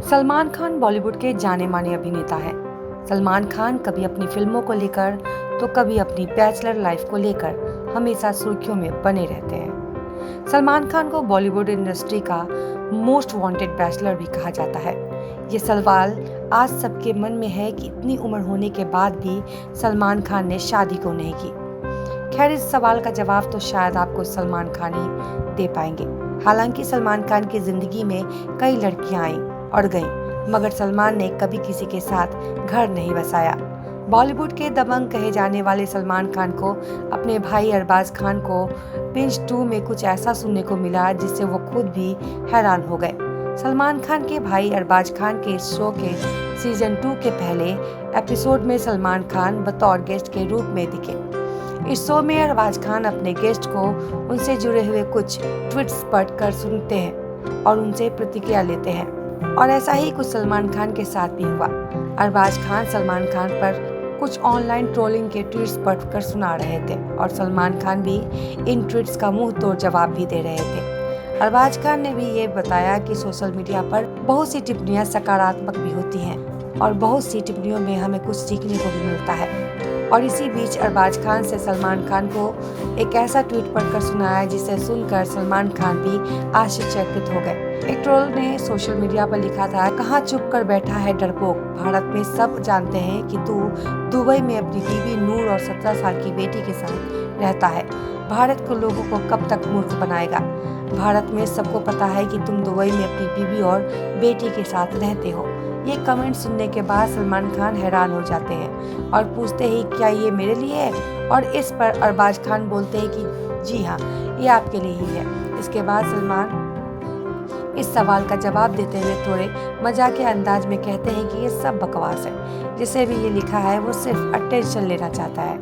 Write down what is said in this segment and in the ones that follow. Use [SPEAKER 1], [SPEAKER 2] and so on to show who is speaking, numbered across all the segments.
[SPEAKER 1] सलमान खान बॉलीवुड के जाने माने अभिनेता हैं। सलमान खान कभी अपनी फिल्मों को लेकर तो कभी अपनी बैचलर लाइफ को लेकर हमेशा सुर्खियों में बने रहते हैं। सलमान खान को बॉलीवुड इंडस्ट्री का मोस्ट वांटेड बैचलर भी कहा जाता है। ये सवाल आज सबके मन में है कि इतनी उम्र होने के बाद भी सलमान खान ने शादी क्यों नहीं की। खैर, इस सवाल का जवाब तो शायद आपको सलमान खान ही दे पाएंगे। हालांकि सलमान खान की जिंदगी में कई लड़कियां आईं और गईं, मगर सलमान ने कभी किसी के साथ घर नहीं बसाया। बॉलीवुड के दबंग कहे जाने वाले सलमान खान को अपने भाई अरबाज खान को पिंच 2 में कुछ ऐसा सुनने को मिला जिससे वो खुद भी हैरान हो गए। सलमान खान के भाई अरबाज खान के इस शो के सीजन 2 के पहले एपिसोड में सलमान खान बतौर गेस्ट के रूप में दिखे। इस शो में अरबाज खान अपने गेस्ट को उनसे जुड़े हुए कुछ ट्वीट्स पढ़कर सुनते हैं और उनसे प्रतिक्रिया लेते हैं, और ऐसा ही कुछ सलमान खान के साथ भी हुआ। अरबाज खान सलमान खान पर कुछ ऑनलाइन ट्रोलिंग के ट्वीट्स पढ़कर सुना रहे थे और सलमान खान भी इन ट्वीट्स का मुंह तोड़ जवाब भी दे रहे थे। अरबाज खान ने भी ये बताया कि सोशल मीडिया पर बहुत सी टिप्पणियां सकारात्मक भी होती हैं और बहुत सी टिप्पणियों में हमें कुछ सीखने को भी मिलता है। और इसी बीच अरबाज खान से सलमान खान को एक ऐसा ट्वीट पढ़कर सुनाया जिसे सुनकर सलमान खान भी आश्चर्यचकित हो गए। एक ट्रोल ने सोशल मीडिया पर लिखा था, कहाँ चुप कर बैठा है डरपोक, भारत में सब जानते हैं कि तू दुबई में अपनी बीवी नूर और 17 साल की बेटी के साथ रहता है। भारत के लोगों को कब तक मूर्ख बनाएगा। भारत में सबको पता है कि तुम दुबई में अपनी बीवी और बेटी के साथ रहते हो। ये कमेंट सुनने के बाद सलमान खान हैरान हो जाते हैं और पूछते हैं क्या ये मेरे लिए है, और इस पर अरबाज खान बोलते हैं कि जी हाँ, ये आपके लिए ही है। इसके बाद सलमान इस सवाल का जवाब देते हुए थोड़े मजाक के अंदाज में कहते हैं कि ये सब बकवास है, जिसे भी ये लिखा है वो सिर्फ अटेंशन लेना चाहता है।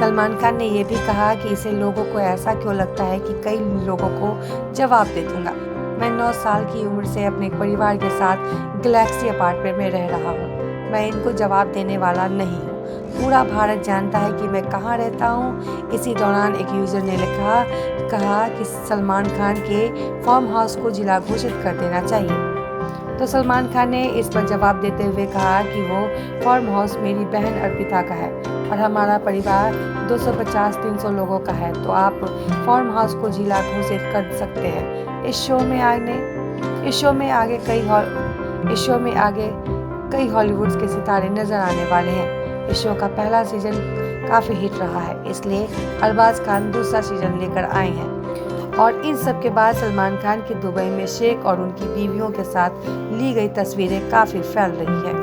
[SPEAKER 1] सलमान खान ने यह भी कहा कि इसे लोगों को ऐसा क्यों लगता है कि कई लोगों को जवाब दे दूंगा। मैं 9 साल की उम्र से अपने परिवार के साथ गैलेक्सी अपार्टमेंट में रह रहा हूँ। मैं इनको जवाब देने वाला नहीं हूँ। पूरा भारत जानता है कि मैं कहाँ रहता हूँ। इसी दौरान एक यूजर ने कहा कि सलमान खान के फार्म हाउस को जिला घोषित कर देना चाहिए। तो सलमान खान ने इस पर जवाब देते हुए कहा कि वो फार्म हाउस मेरी बहन अर्पिता का है और हमारा परिवार 250-300 लोगों का है, तो आप फार्म हाउस को जिला घोषित कर सकते हैं। इस शो में आगे कई हॉलीवुड के सितारे नजर आने वाले हैं। इस शो का पहला सीजन काफी हिट रहा है, इसलिए अरबाज खान दूसरा सीजन लेकर आए हैं। और इन सब के बाद सलमान खान की दुबई में शेख और उनकी बीवियों के साथ ली गई तस्वीरें काफी फैल रही है।